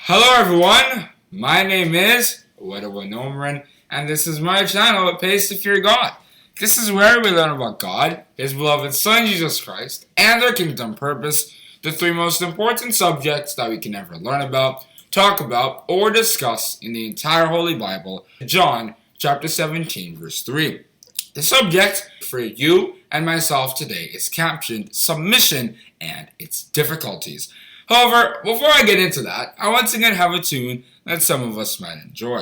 Hello everyone, my name is Ewaenruwa Nomaren, and this is my channel, It Pays to Fear God. This is where we learn about God, His beloved Son Jesus Christ, and their kingdom purpose, the three most important subjects that we can ever learn about, talk about, or discuss in the entire Holy Bible, John chapter 17 verse 3. The subject for you and myself today is captioned Submission and Its Difficulties. However, before I get into that, I once again have a tune that some of us might enjoy.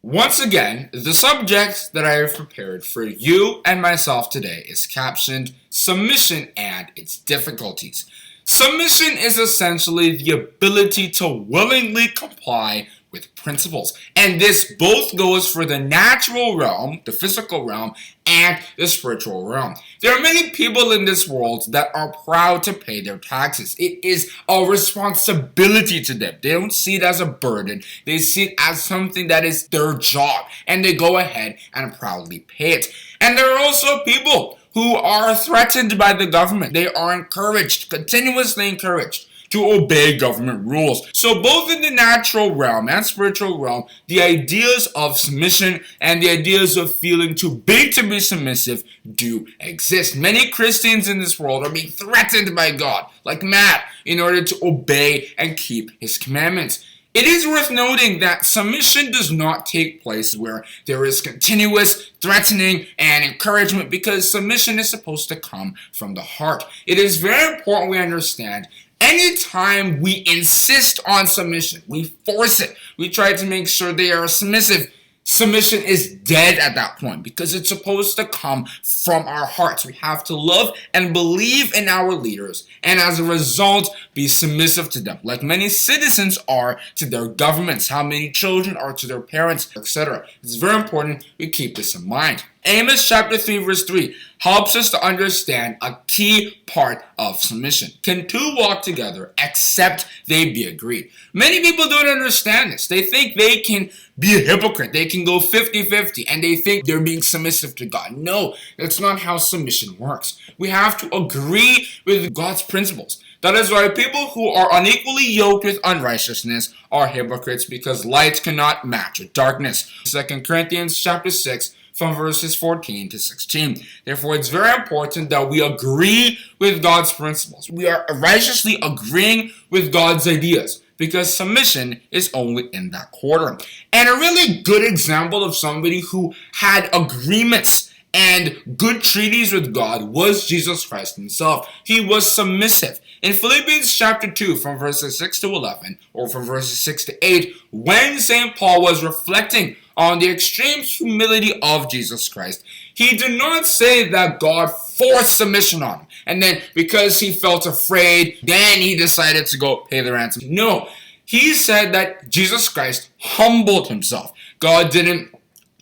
Once again, the subject that I have prepared for you and myself today is captioned Submission and Its Difficulties. Submission is essentially the ability to willingly comply with principles. And this both goes for the natural realm, the physical realm, and the spiritual realm. There are many people in this world that are proud to pay their taxes. It is a responsibility to them. They don't see it as a burden. They see it as something that is their job. And they go ahead and proudly pay it. And there are also people who are threatened by the government. They are encouraged, continuously encouraged, to obey government rules. So both in the natural realm and spiritual realm, the ideas of submission and the ideas of feeling too big to be submissive do exist. Many Christians in this world are being threatened by God like mad in order to obey and keep His commandments. It is worth noting that submission does not take place where there is continuous threatening and encouragement, because submission is supposed to come from the heart. It is very important we understand anytime we insist on submission, we force it, we try to make sure they are submissive, submission is dead at that point, because it's supposed to come from our hearts. We have to love and believe in our leaders, and as a result, be submissive to them, like many citizens are to their governments, how many children are to their parents, etc. It's very important we keep this in mind. Amos chapter 3 verse 3 helps us to understand a key part of submission. Can two walk together except they be agreed? Many people don't understand this. They think they can be a hypocrite. They can go 50-50 and they think they're being submissive to God. No, that's not how submission works. We have to agree with God's principles. That is why people who are unequally yoked with unrighteousness are hypocrites, because light cannot match with darkness. 2 Corinthians chapter 6 from verses 14 to 16. Therefore, it's very important that we agree with God's principles. We are righteously agreeing with God's ideas, because submission is only in that quarter. And a really good example of somebody who had agreements and good treaties with God was Jesus Christ Himself. He was submissive. In Philippians chapter 2 from verses 6 to 11, or from verses 6 to 8, when St. Paul was reflecting on the extreme humility of Jesus Christ, he did not say that God forced submission on him, and then because he felt afraid, then he decided to go pay the ransom. No, he said that Jesus Christ humbled Himself. God didn't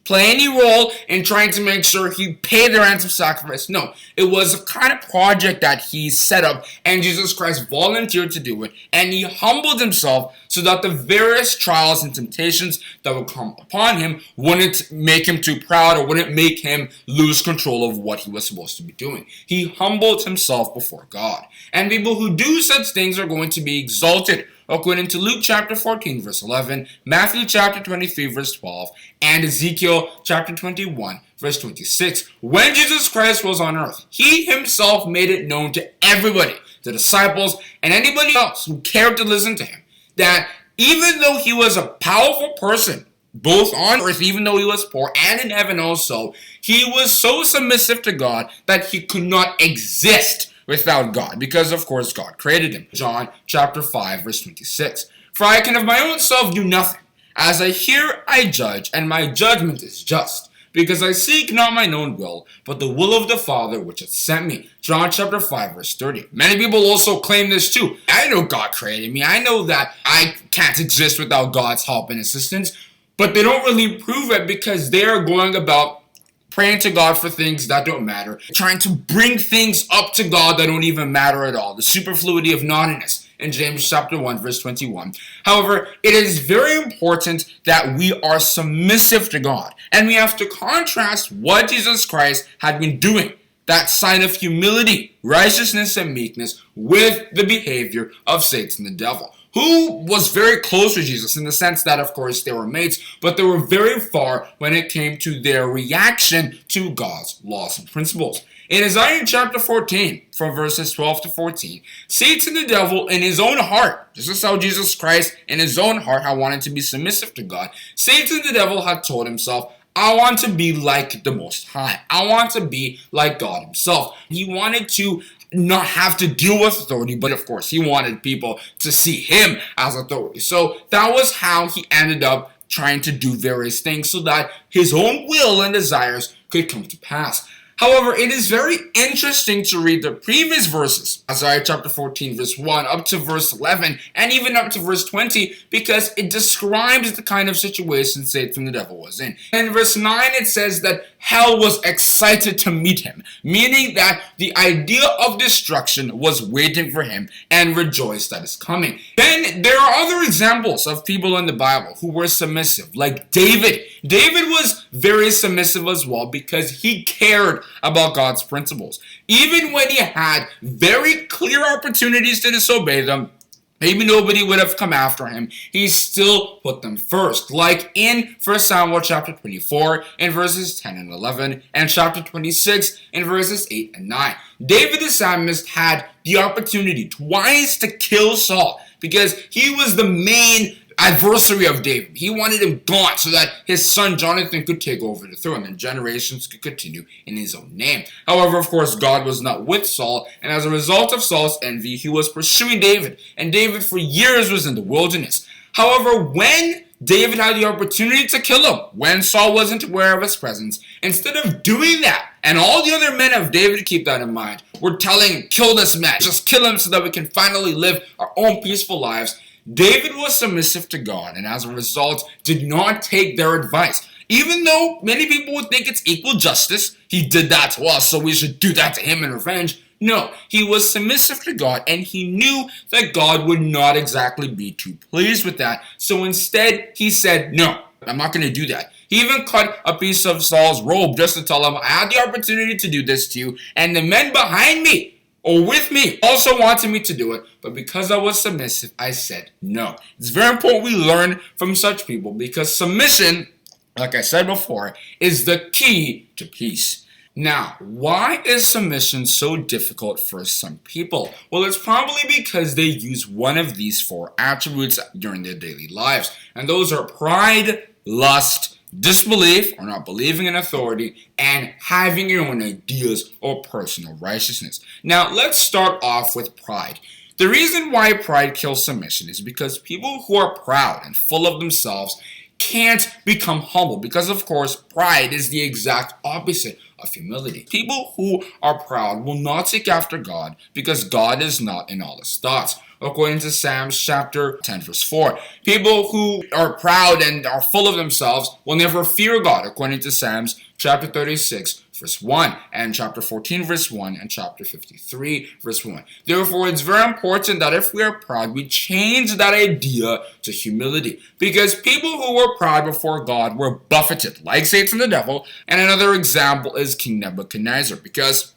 play any role in trying to make sure He paid the ransom sacrifice. No, it was a kind of project that He set up, and Jesus Christ volunteered to do it, and He humbled Himself so that the various trials and temptations that would come upon Him wouldn't make Him too proud, or wouldn't make Him lose control of what He was supposed to be doing. He humbled Himself before God. And people who do such things are going to be exalted, according to Luke chapter 14 verse 11, Matthew chapter 23 verse 12, and Ezekiel chapter 21 verse 26. When Jesus Christ was on earth, He Himself made it known to everybody, the disciples, and anybody else who cared to listen to Him, that even though He was a powerful person, both on earth, even though He was poor, and in heaven also, He was so submissive to God that He could not exist without God, because of course God created Him. John chapter 5 verse 26. For I can of my own self do nothing. As I hear, I judge, and my judgment is just, because I seek not mine own will, but the will of the Father which hath sent me. John chapter 5 verse 30. Many people also claim this too. I know God created me. I know that I can't exist without God's help and assistance. But they don't really prove it because they are going about praying to God for things that don't matter, trying to bring things up to God that don't even matter at all. The superfluity of naughtiness in James chapter 1 verse 21. However, it is very important that we are submissive to God, and we have to contrast what Jesus Christ had been doing, that sign of humility, righteousness, and meekness, with the behavior of Satan the devil, who was very close to Jesus in the sense that, of course, they were mates, but they were very far when it came to their reaction to God's laws and principles. In Isaiah chapter 14, from verses 12 to 14, Satan the devil in his own heart, this is how Jesus Christ in his own heart had wanted to be submissive to God. Satan the devil had told himself, I want to be like the Most High. I want to be like God himself. He wanted to not have to deal with authority, but of course he wanted people to see him as authority. So that was how he ended up trying to do various things so that his own will and desires could come to pass. However, it is very interesting to read the previous verses, Isaiah chapter 14 verse 1 up to verse 11 and even up to verse 20, because it describes the kind of situation Satan the devil was in. In verse 9 it says that hell was excited to meet him, meaning that the idea of destruction was waiting for him and rejoiced at his coming. Then there are other examples of people in the Bible who were submissive, like David. David was very submissive as well because he cared about God's principles. Even when he had very clear opportunities to disobey them, maybe nobody would have come after him, he still put them first. Like in 1 Samuel chapter 24 in verses 10 and 11, and chapter 26 in verses 8 and 9. David the psalmist had the opportunity twice to kill Saul because he was the main adversary of David. He wanted him gone so that his son Jonathan could take over the throne and generations could continue in his own name. However, of course, God was not with Saul, and as a result of Saul's envy, he was pursuing David, and David for years was in the wilderness. However, when David had the opportunity to kill him, when Saul wasn't aware of his presence, instead of doing that, and all the other men of David, keep that in mind, were telling him, kill this man, just kill him so that we can finally live our own peaceful lives, David was submissive to God, and as a result, did not take their advice. Even though many people would think it's equal justice, he did that to us, so we should do that to him in revenge. No, he was submissive to God, and he knew that God would not exactly be too pleased with that. So instead, he said, no, I'm not going to do that. He even cut a piece of Saul's robe just to tell him, I had the opportunity to do this to you, and the men behind me or with me also wanted me to do it, but because I was submissive, I said no. It's very important we learn from such people because submission, like I said before, is the key to peace. Now, why is submission so difficult for some people? Well, it's probably because they use one of these four attributes during their daily lives, and those are pride, lust, disbelief or not believing in authority, and having your own ideas or personal righteousness. Now, let's start off with pride. The reason why pride kills submission is because people who are proud and full of themselves can't become humble because, of course, pride is the exact opposite of humility. People who are proud will not seek after God because God is not in all his thoughts. According to Psalms chapter 10 verse 4. People who are proud and are full of themselves will never fear God, according to Psalms chapter 36 verse 1 and chapter 14 verse 1 and chapter 53 verse 1. Therefore, it's very important that if we are proud, we change that idea to humility. Because people who were proud before God were buffeted, like Satan the devil. And another example is King Nebuchadnezzar, because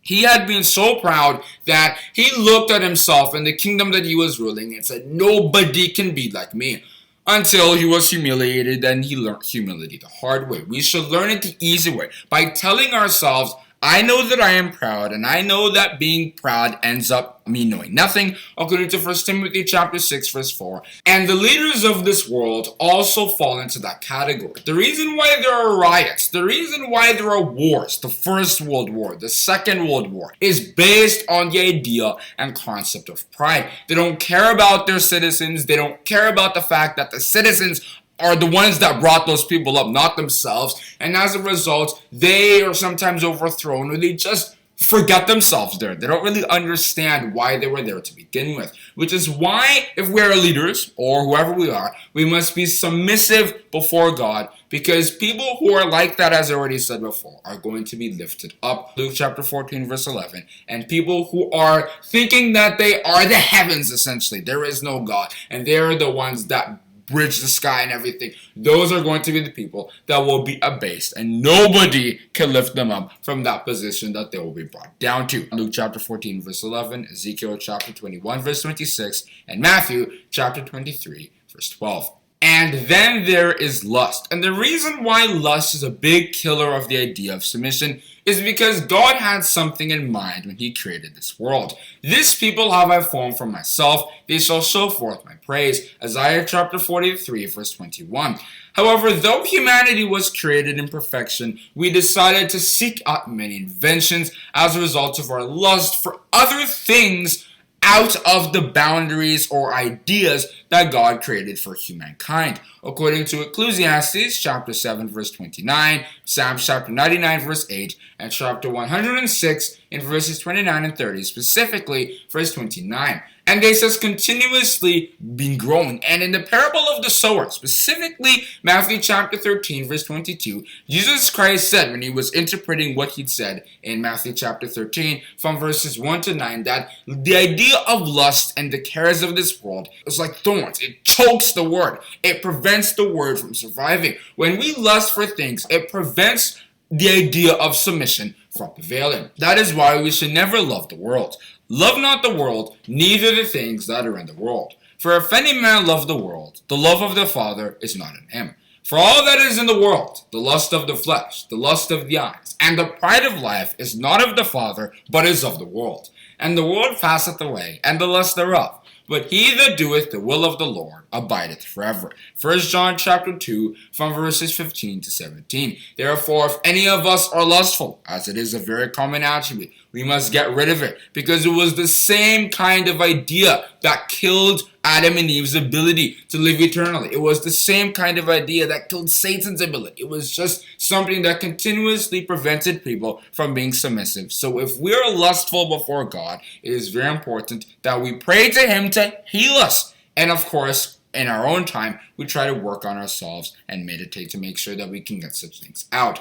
he had been so proud that he looked at himself and the kingdom that he was ruling and said, nobody can be like me. Until he was humiliated and he learned humility the hard way. We should learn it the easy way by telling ourselves, I know that I am proud, and I know that being proud ends up me knowing nothing, according to 1 Timothy chapter 6 verse 4. And the leaders of this world also fall into that category. The reason why there are riots, the reason why there are wars, the First World War, the Second World War, is based on the idea and concept of pride. They don't care about their citizens. They don't care about the fact that the citizens are the ones that brought those people up, not themselves. And as a result, they are sometimes overthrown, or they just forget themselves there. They don't really understand why they were there to begin with. Which is why, if we are leaders, or whoever we are, we must be submissive before God, because people who are like that, as I already said before, are going to be lifted up. Luke chapter 14, verse 11. And people who are thinking that they are the heavens, essentially, there is no God, and they are the ones that bridge the sky and everything, those are going to be the people that will be abased, and nobody can lift them up from that position that they will be brought down to. Luke chapter 14, verse 11, Ezekiel chapter 21, verse 26, and Matthew chapter 23, verse 12. And then there is lust. And the reason why lust is a big killer of the idea of submission is because God had something in mind when he created this world. This people have I formed for myself, they shall show forth my praise. Isaiah chapter 43, verse 21. However, though humanity was created in perfection, we decided to seek out many inventions as a result of our lust for other things out of the boundaries or ideas that God created for humankind. According to Ecclesiastes chapter 7 verse 29, Psalms chapter 99 verse 8, and chapter 106 in verses 29 and 30, specifically verse 29. And this has continuously been growing. And in the parable of the sower, specifically Matthew chapter 13, verse 22, Jesus Christ said when he was interpreting what he'd said in Matthew chapter 13 from verses 1 to 9, that the idea of lust and the cares of this world is like thorns. It chokes the word. It prevents the word from surviving. When we lust for things, it prevents the idea of submission from prevailing. That is why we should never love the world. Love not the world, neither the things that are in the world. For if any man love the world, the love of the Father is not in him. For all that is in the world, the lust of the flesh, the lust of the eyes, and the pride of life is not of the Father, but is of the world. And the world passeth away, and the lust thereof. But he that doeth the will of the Lord abideth forever. 1 John chapter 2, from verses 15 to 17. Therefore, if any of us are lustful, as it is a very common attribute, we must get rid of it, because it was the same kind of idea that killed Adam and Eve's ability to live eternally. It was the same kind of idea that killed Satan's ability. It was just something that continuously prevented people from being submissive. So if we are lustful before God, it is very important that we pray to him to heal us. And of course, in our own time, we try to work on ourselves and meditate to make sure that we can get such things out.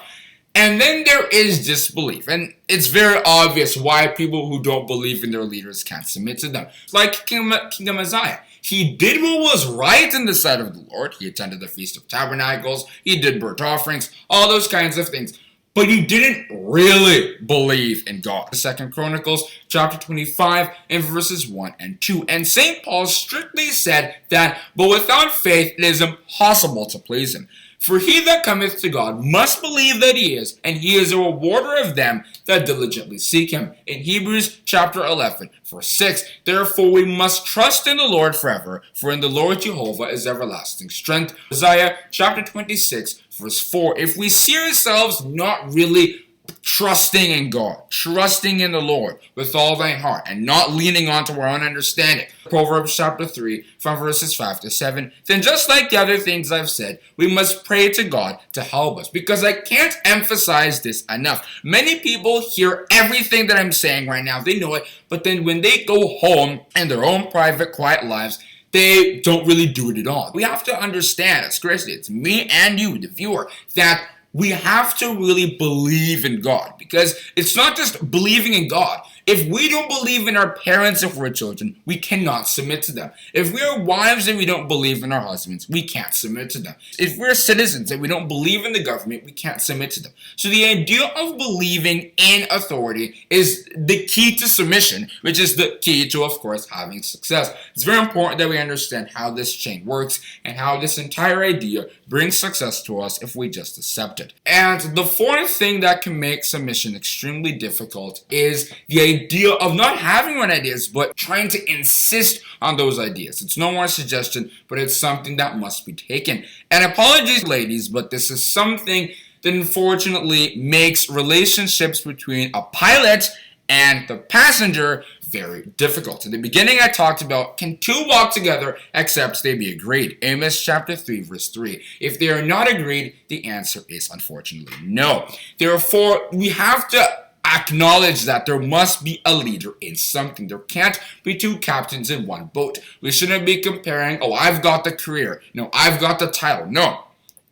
And then there is disbelief. And it's very obvious why people who don't believe in their leaders can't submit to them. Like King Uzziah. He did what was right in the sight of the Lord. He attended the Feast of Tabernacles. He did burnt offerings. All those kinds of things. But he didn't really believe in God. 2 Chronicles chapter 25 and verses 1 and 2. And St. Paul strictly said that, but without faith it is impossible to please him. For he that cometh to God must believe that he is, and he is a rewarder of them that diligently seek him. In Hebrews chapter 11, verse 6, therefore we must trust in the Lord forever, for in the Lord Jehovah is everlasting strength. Isaiah chapter 26, verse 4, if we see ourselves not really trusting in God, trusting in the Lord with all thine heart, and not leaning onto our own understanding. Proverbs chapter 3, from verses 5 to 7. Then just like the other things I've said, we must pray to God to help us, because I can't emphasize this enough. Many people hear everything that I'm saying right now, they know it, but then when they go home in their own private, quiet lives, they don't really do it at all. We have to understand, especially it's me and you, the viewer, that we have to really believe in God, because it's not just believing in God. If we don't believe in our parents if we're children, we cannot submit to them. If we're wives and we don't believe in our husbands, we can't submit to them. If we're citizens and we don't believe in the government, we can't submit to them. So the idea of believing in authority is the key to submission, which is the key to, of course, having success. It's very important that we understand how this chain works and how this entire idea brings success to us if we just accept it. And the fourth thing that can make submission extremely difficult is the idea of not having one ideas, but trying to insist on those ideas. It's no more a suggestion, but it's something that must be taken. And apologies, ladies, but this is something that unfortunately makes relationships between a pilot and the passenger very difficult. In the beginning, I talked about, can two walk together except they be agreed? Amos chapter 3, verse 3. If they are not agreed, the answer is unfortunately no. Therefore, we have to acknowledge that there must be a leader in something. There can't be two captains in one boat. We shouldn't be comparing, oh, I've got the career. No, I've got the title. No.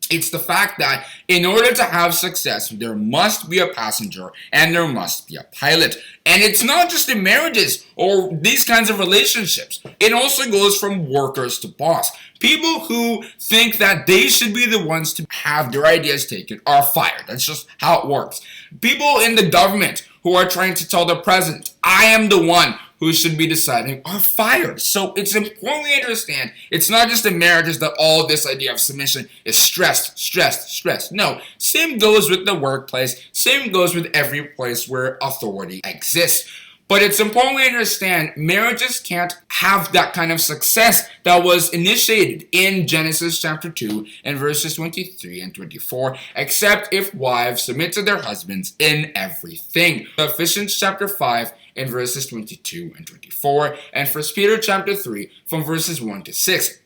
It's the fact that in order to have success, there must be a passenger and there must be a pilot. And it's not just in marriages or these kinds of relationships. It also goes from workers to boss. People who think that they should be the ones to have their ideas taken are fired. That's just how it works. People in the government who are trying to tell the president, I am the one who should be deciding, are fired. So it's important to understand it's not just in marriages that all this idea of submission is stressed. No, same goes with the workplace, same goes with every place where authority exists. But it's important to understand marriages can't have that kind of success that was initiated in Genesis chapter 2 and verses 23 and 24, except if wives submit to their husbands in everything. Ephesians chapter 5 and verses 22 and 24, and 1 Peter chapter 3 from verses 1 to 6.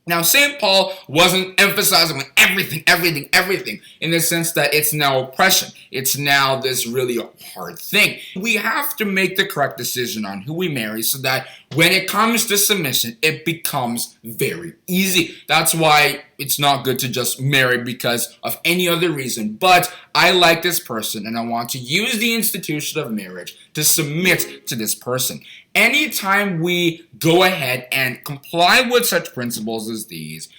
Now, St. Paul wasn't emphasizing on everything, in the sense that it's now oppression. It's now this really hard thing. We have to make the correct decision on who we marry so that when it comes to submission, it becomes very easy. That's why it's not good to just marry because of any other reason. But I like this person and I want to use the institution of marriage to submit to this person. Anytime we go ahead and comply with such principles as these,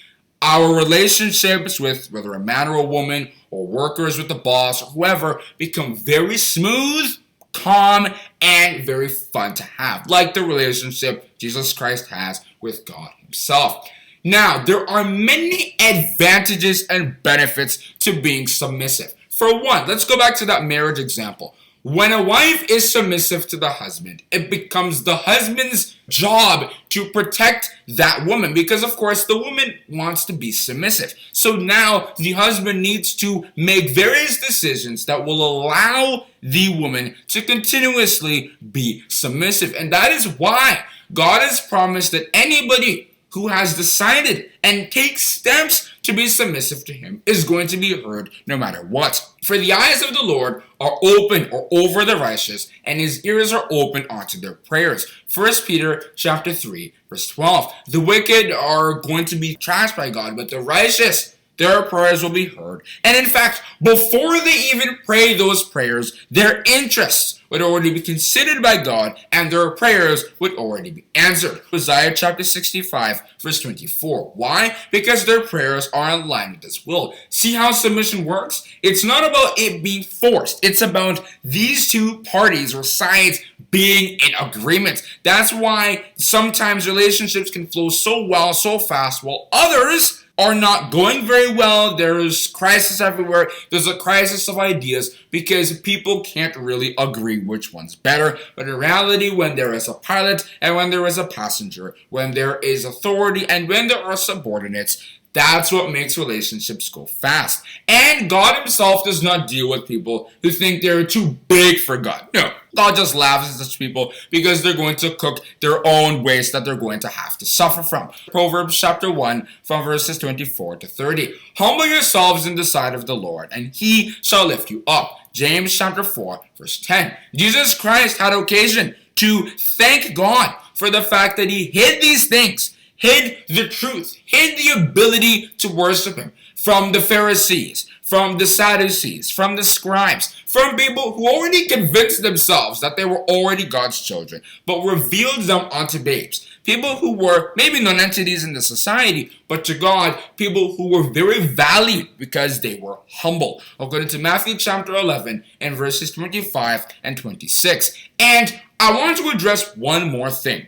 our relationships with whether a man or a woman or workers with the boss or whoever become very smooth, calm, and very fun to have, like the relationship Jesus Christ has with God himself. Now, there are many advantages and benefits to being submissive. For one, let's go back to that marriage example. When a wife is submissive to the husband, it becomes the husband's job to protect that woman because, of course, the woman wants to be submissive. So now the husband needs to make various decisions that will allow the woman to continuously be submissive. And that is why God has promised that anybody who has decided and takes steps to be submissive to him is going to be heard no matter what. For the eyes of the Lord are open or over the righteous, and his ears are open unto their prayers. 1 Peter chapter 3, verse 12. The wicked are going to be trashed by God, but the righteous, their prayers will be heard. And in fact, before they even pray those prayers, their interests would already be considered by God, and their prayers would already be answered. Isaiah chapter 65, verse 24. Why? Because their prayers are in line with his will. See how submission works? It's not about it being forced. It's about these two parties or sides being in agreement. That's why sometimes relationships can flow so well, so fast, while others are not going very well. There's crisis everywhere. There's a crisis of ideas because people can't really agree which one's better. But in reality, when there is a pilot and when there is a passenger, when there is authority and when there are subordinates, that's what makes relationships go fast. And God himself does not deal with people who think they're too big for God. No, God just laughs at such people because they're going to cook their own waste that they're going to have to suffer from. Proverbs chapter 1 from verses 24 to 30. Humble yourselves in the sight of the Lord, and he shall lift you up. James chapter 4 verse 10. Jesus Christ had occasion to thank God for the fact that he hid these things, hid the truth, hid the ability to worship him from the Pharisees, from the Sadducees, from the scribes, from people who already convinced themselves that they were already God's children, but revealed them unto babes. People who were maybe non-entities in the society, but to God, people who were very valued because they were humble. According to Matthew chapter 11 and verses 25 and 26. And I want to address one more thing.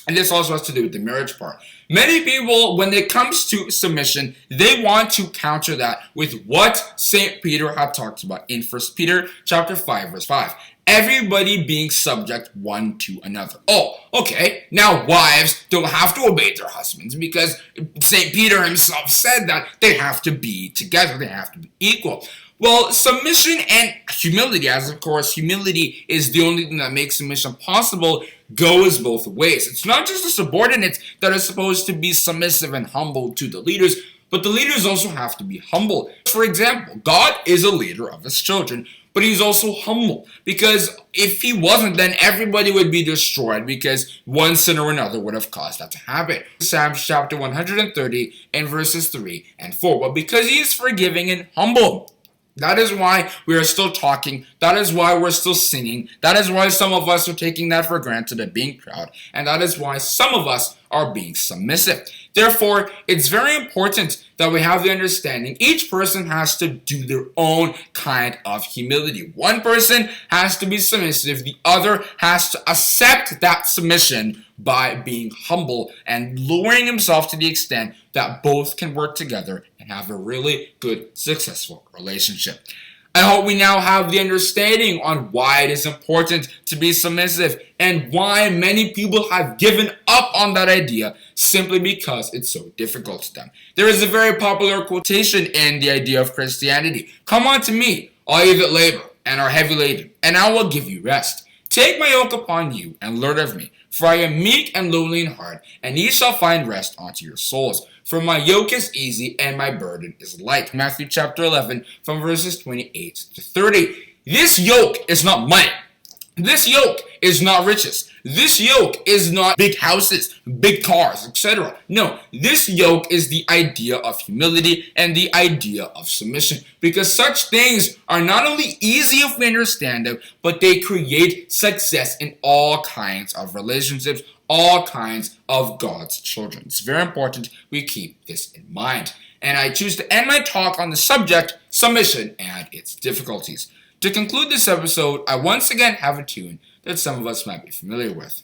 And this also has to do with the marriage part. Many people, when it comes to submission, they want to counter that with what St. Peter had talked about in 1 Peter chapter 5, verse 5. Everybody being subject one to another. Oh, okay. Now wives don't have to obey their husbands because St. Peter himself said that they have to be together. They have to be equal. Well, submission and humility, as of course, humility is the only thing that makes submission possible, goes both ways. It's not just the subordinates that are supposed to be submissive and humble to the leaders, but the leaders also have to be humble. For example, God is a leader of his children, but he's also humble, because if he wasn't, then everybody would be destroyed, because one sin or another would have caused that to happen. Psalms chapter 130 and verses 3 and 4. But because he is forgiving and humble, that is why we are still talking. That is why we're still singing. That is why some of us are taking that for granted and being proud. And that is why some of us are being submissive. Therefore, it's very important that we have the understanding each person has to do their own kind of humility. One person has to be submissive. The other has to accept that submission by being humble and lowering himself to the extent that both can work together and have a really good, successful relationship. I hope we now have the understanding on why it is important to be submissive and why many people have given up on that idea simply because it's so difficult to them. There is a very popular quotation in the idea of Christianity. Come unto me, all ye that labor and are heavy laden, and I will give you rest. Take my yoke upon you and learn of me, for I am meek and lowly in heart, and ye shall find rest unto your souls. For my yoke is easy and my burden is light. Matthew chapter 11 from verses 28 to 30. This yoke is not money. This yoke is not riches. This yoke is not big houses, big cars, etc. No, this yoke is the idea of humility and the idea of submission. Because such things are not only easy if we understand them, but they create success in all kinds of relationships, all kinds of God's children. It's very important we keep this in mind. And I choose to end my talk on the subject, submission and its difficulties. To conclude this episode, I once again have a tune that some of us might be familiar with.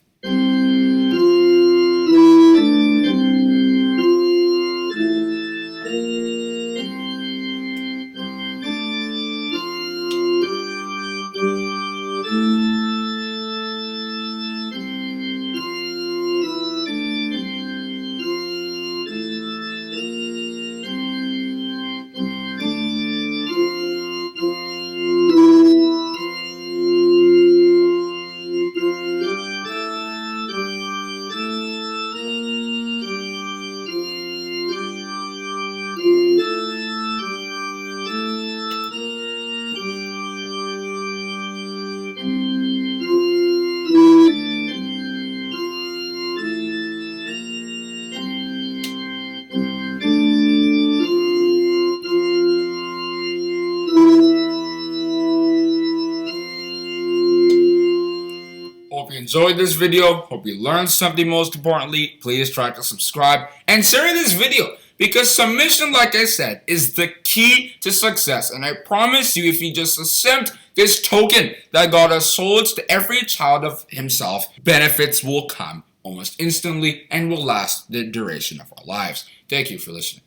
Hope you enjoyed this video. Hope you learned something. Most importantly, please try to subscribe and share this video, because submission, like I said, is the key to success. And I promise you, if you just accept this token that God has sold to every child of himself, benefits will come almost instantly and will last the duration of our lives. Thank you for listening.